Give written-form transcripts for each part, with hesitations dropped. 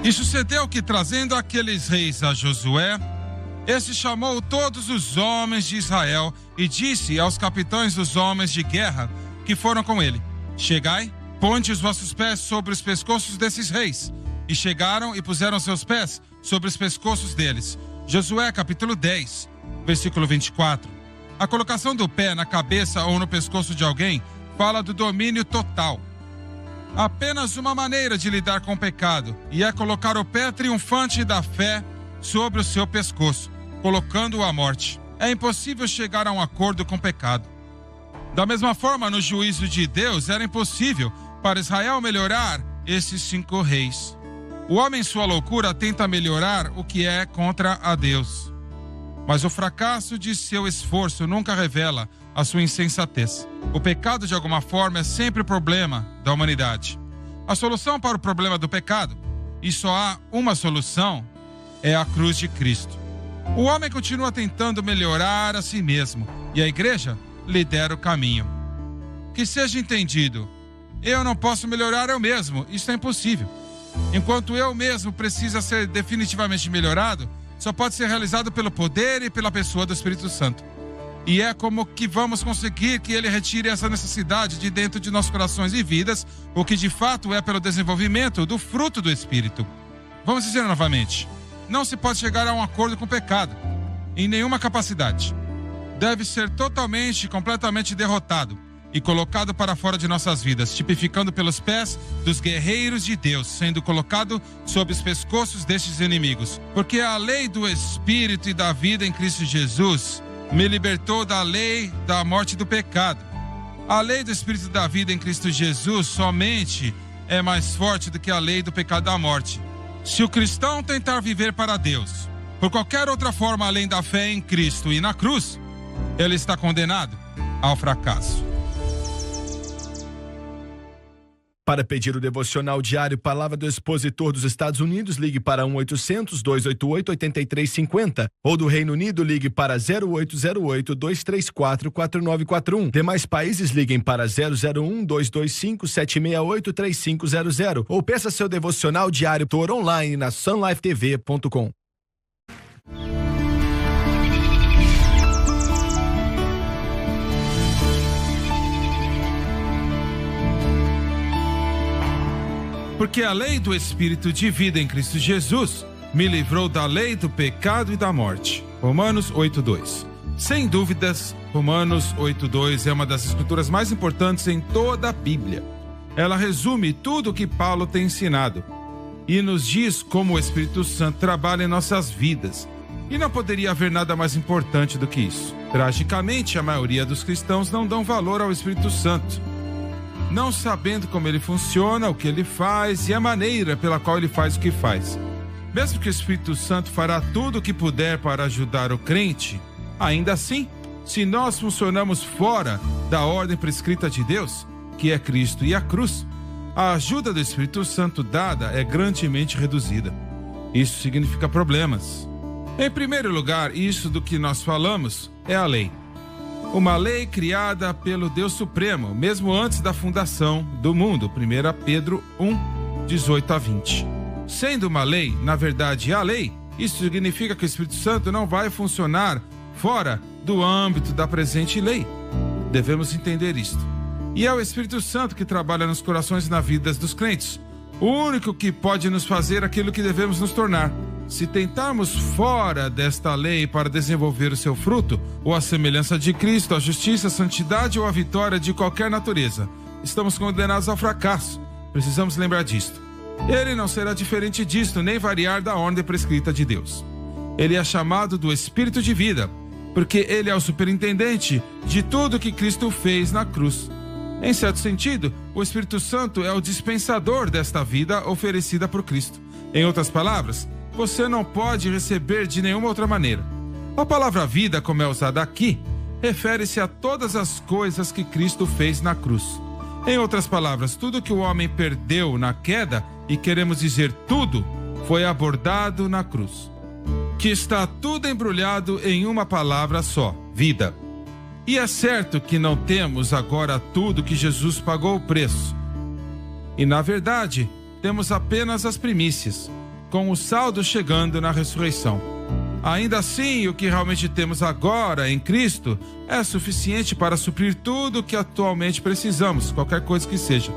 E sucedeu que, trazendo aqueles reis a Josué, este chamou todos os homens de Israel e disse aos capitães dos homens de guerra que foram com ele: chegai, ponde os vossos pés sobre os pescoços desses reis. E chegaram e puseram seus pés sobre os pescoços deles. Josué capítulo 10, versículo 24. A colocação do pé na cabeça ou no pescoço de alguém fala do domínio total. Apenas uma maneira de lidar com o pecado, e é colocar o pé triunfante da fé sobre o seu pescoço, colocando-o à morte. É impossível chegar a um acordo com o pecado. Da mesma forma, no juízo de Deus, era impossível para Israel melhorar esses 5 reis. O homem, em sua loucura, tenta melhorar o que é contra a Deus. Mas o fracasso de seu esforço nunca revela a sua insensatez. O pecado, de alguma forma, é sempre o problema da humanidade. A solução para o problema do pecado, e só há uma solução, é a cruz de Cristo. O homem continua tentando melhorar a si mesmo, e a igreja lidera o caminho. Que seja entendido, eu não posso melhorar eu mesmo, isso é impossível. Enquanto eu mesmo precisa ser definitivamente melhorado, só pode ser realizado pelo poder e pela pessoa do Espírito Santo. E é como que vamos conseguir que ele retire essa necessidade de dentro de nossos corações e vidas, o que de fato é pelo desenvolvimento do fruto do Espírito. Vamos dizer novamente, não se pode chegar a um acordo com o pecado, em nenhuma capacidade. Deve ser totalmente e completamente derrotado e colocado para fora de nossas vidas, tipificando pelos pés dos guerreiros de Deus, sendo colocado sob os pescoços destes inimigos. Porque a lei do Espírito e da vida em Cristo Jesus me libertou da lei da morte e do pecado. A lei do Espírito e da vida em Cristo Jesus somente é mais forte do que a lei do pecado e da morte. Se o cristão tentar viver para Deus, por qualquer outra forma além da fé em Cristo e na cruz, ele está condenado ao fracasso. Para pedir o devocional diário Palavra do Expositor dos Estados Unidos, ligue para 1-800-288-8350 ou do Reino Unido, ligue para 0808-234-4941. Demais países, liguem para 001-225-768-3500 ou peça seu devocional diário por online na sunlifetv.com. Porque a lei do Espírito de vida em Cristo Jesus me livrou da lei do pecado e da morte. Romanos 8:2. Sem dúvidas, Romanos 8:2 é uma das escrituras mais importantes em toda a Bíblia. Ela resume tudo o que Paulo tem ensinado e nos diz como o Espírito Santo trabalha em nossas vidas. E não poderia haver nada mais importante do que isso. Tragicamente, a maioria dos cristãos não dão valor ao Espírito Santo, não sabendo como ele funciona, o que ele faz e a maneira pela qual ele faz o que faz. Mesmo que o Espírito Santo fará tudo o que puder para ajudar o crente, ainda assim, se nós funcionamos fora da ordem prescrita de Deus, que é Cristo e a cruz, a ajuda do Espírito Santo dada é grandemente reduzida. Isso significa problemas. Em primeiro lugar, isso do que nós falamos é a lei. Uma lei criada pelo Deus Supremo, mesmo antes da fundação do mundo. 1 Pedro 1:18-20. Sendo uma lei, na verdade, a lei, isso significa que o Espírito Santo não vai funcionar fora do âmbito da presente lei. Devemos entender isto. E é o Espírito Santo que trabalha nos corações e na vida dos crentes. O único que pode nos fazer aquilo que devemos nos tornar. Se tentarmos fora desta lei para desenvolver o seu fruto, ou a semelhança de Cristo, a justiça, a santidade ou a vitória de qualquer natureza, estamos condenados ao fracasso. Precisamos lembrar disto. Ele não será diferente disto, nem variar da ordem prescrita de Deus. Ele é chamado do Espírito de vida, porque ele é o superintendente de tudo que Cristo fez na cruz. Em certo sentido, o Espírito Santo é o dispensador desta vida oferecida por Cristo. Em outras palavras, você não pode receber de nenhuma outra maneira. A palavra vida, como é usada aqui, refere-se a todas as coisas que Cristo fez na cruz. Em outras palavras, tudo que o homem perdeu na queda, e queremos dizer tudo, foi abordado na cruz. Que está tudo embrulhado em uma palavra só: vida. E é certo que não temos agora tudo que Jesus pagou o preço. E na verdade, temos apenas as primícias. com o saldo chegando na ressurreição. Ainda assim, o que realmente temos agora em Cristo é suficiente para suprir tudo o que atualmente precisamos, qualquer coisa que seja.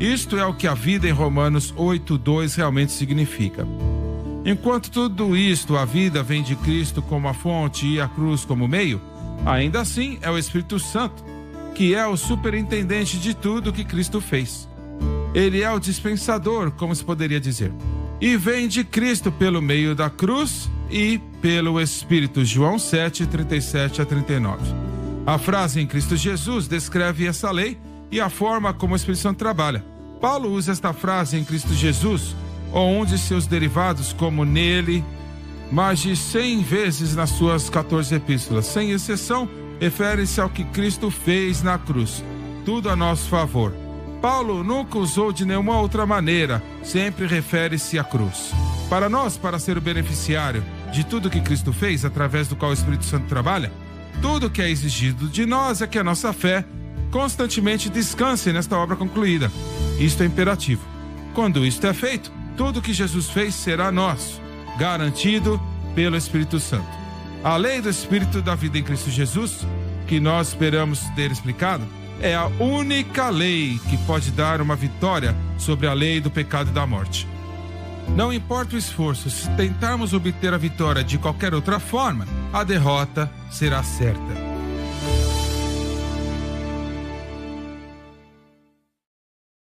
Isto é o que a vida em Romanos 8:2 realmente significa. Enquanto tudo isto, a vida vem de Cristo como a fonte e a cruz como meio, ainda assim é o Espírito Santo, que é o superintendente de tudo que Cristo fez. Ele é o dispensador, como se poderia dizer. E vem de Cristo pelo meio da cruz e pelo Espírito. João 7, 37 a 39. A frase em Cristo Jesus descreve essa lei e a forma como o Espírito Santo trabalha. Paulo usa esta frase em Cristo Jesus, ou um de seus derivados, como nele, mais de 100 vezes nas suas 14 epístolas. Sem exceção, refere-se ao que Cristo fez na cruz. Tudo a nosso favor. Paulo nunca usou de nenhuma outra maneira, sempre refere-se à cruz. Para nós, para ser o beneficiário de tudo que Cristo fez, através do qual o Espírito Santo trabalha, tudo que é exigido de nós é que a nossa fé constantemente descanse nesta obra concluída. Isto é imperativo. Quando isto é feito, tudo que Jesus fez será nosso, garantido pelo Espírito Santo. A lei do Espírito da vida em Cristo Jesus, que nós esperamos ter explicado, é a única lei que pode dar uma vitória sobre a lei do pecado e da morte. Não importa o esforço, se tentarmos obter a vitória de qualquer outra forma, a derrota será certa.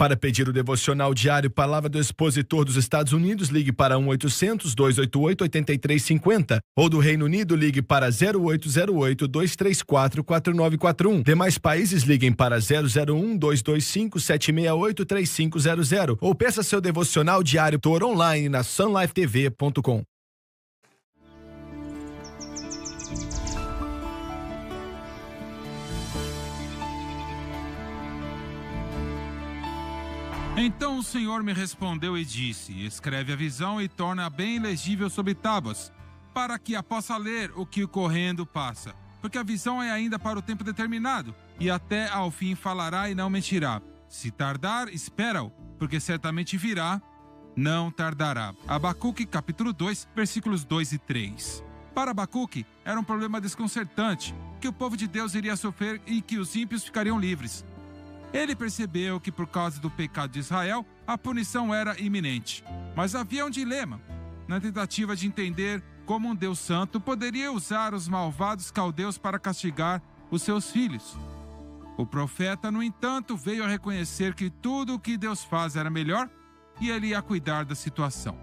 Para pedir o devocional diário Palavra do Expositor dos Estados Unidos, ligue para 1-800-288-8350. Ou do Reino Unido, ligue para 0808-234-4941. Demais países, liguem para 001-225-768-3500. Ou peça seu devocional diário online na sunlifetv.com. Então o Senhor me respondeu e disse: escreve a visão e torna-a bem legível sobre tábuas, para que a possa ler o que correndo passa. Porque a visão é ainda para o tempo determinado, e até ao fim falará e não mentirá. Se tardar, espera-o, porque certamente virá, não tardará. Abacuque, capítulo 2, versículos 2 e 3. Para Abacuque, era um problema desconcertante, que o povo de Deus iria sofrer e que os ímpios ficariam livres. Ele percebeu que por causa do pecado de Israel, a punição era iminente. Mas havia um dilema, na tentativa de entender como um Deus santo poderia usar os malvados caldeus para castigar os seus filhos. O profeta, no entanto, veio a reconhecer que tudo o que Deus faz era melhor e ele ia cuidar da situação.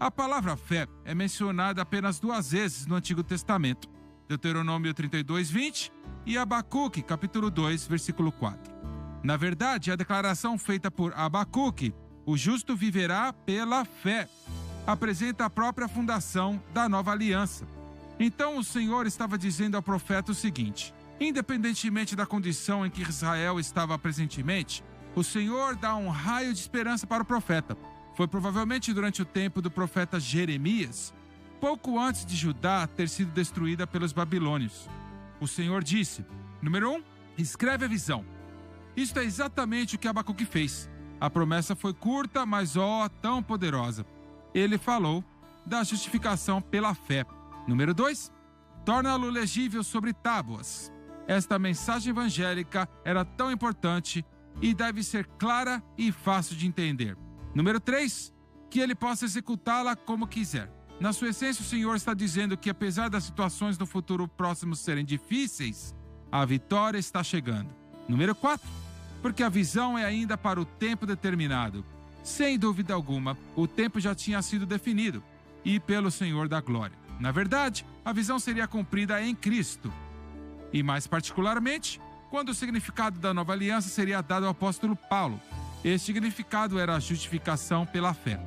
A palavra fé é mencionada apenas 2 vezes no Antigo Testamento, Deuteronômio 32, 20 e Abacuque, capítulo 2, versículo 4. Na verdade, a declaração feita por Abacuque, o justo viverá pela fé, apresenta a própria fundação da nova aliança. Então o Senhor estava dizendo ao profeta o seguinte: independentemente da condição em que Israel estava presentemente, o Senhor dá um raio de esperança para o profeta. Foi provavelmente durante o tempo do profeta Jeremias, pouco antes de Judá ter sido destruída pelos babilônios. O Senhor disse, número 1, escreve a visão. Isto é exatamente o que Abacuque fez. A promessa foi curta, mas tão poderosa. Ele falou da justificação pela fé. Número 2, torna-lo legível sobre tábuas. Esta mensagem evangélica era tão importante e deve ser clara e fácil de entender. Número 3, que ele possa executá-la como quiser. Na sua essência, o Senhor está dizendo que, apesar das situações do futuro próximo serem difíceis, a vitória está chegando. Número 4, porque a visão é ainda para o tempo determinado. Sem dúvida alguma, o tempo já tinha sido definido, e pelo Senhor da Glória. Na verdade, a visão seria cumprida em Cristo. E mais particularmente, quando o significado da nova aliança seria dado ao apóstolo Paulo. Esse significado era a justificação pela fé.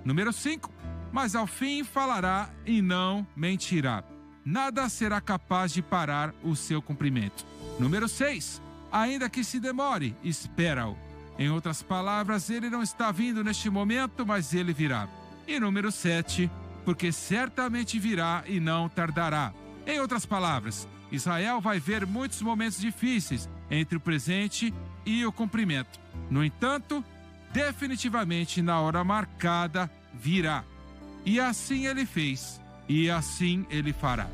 Número 5, mas ao fim falará e não mentirá. Nada será capaz de parar o seu cumprimento. Número 6, ainda que se demore, espera-o. Em outras palavras, ele não está vindo neste momento, mas ele virá. E número 7, porque certamente virá e não tardará. Em outras palavras, Israel vai ver muitos momentos difíceis entre o presente e o cumprimento. No entanto, definitivamente na hora marcada virá. E assim ele fez, e assim ele fará.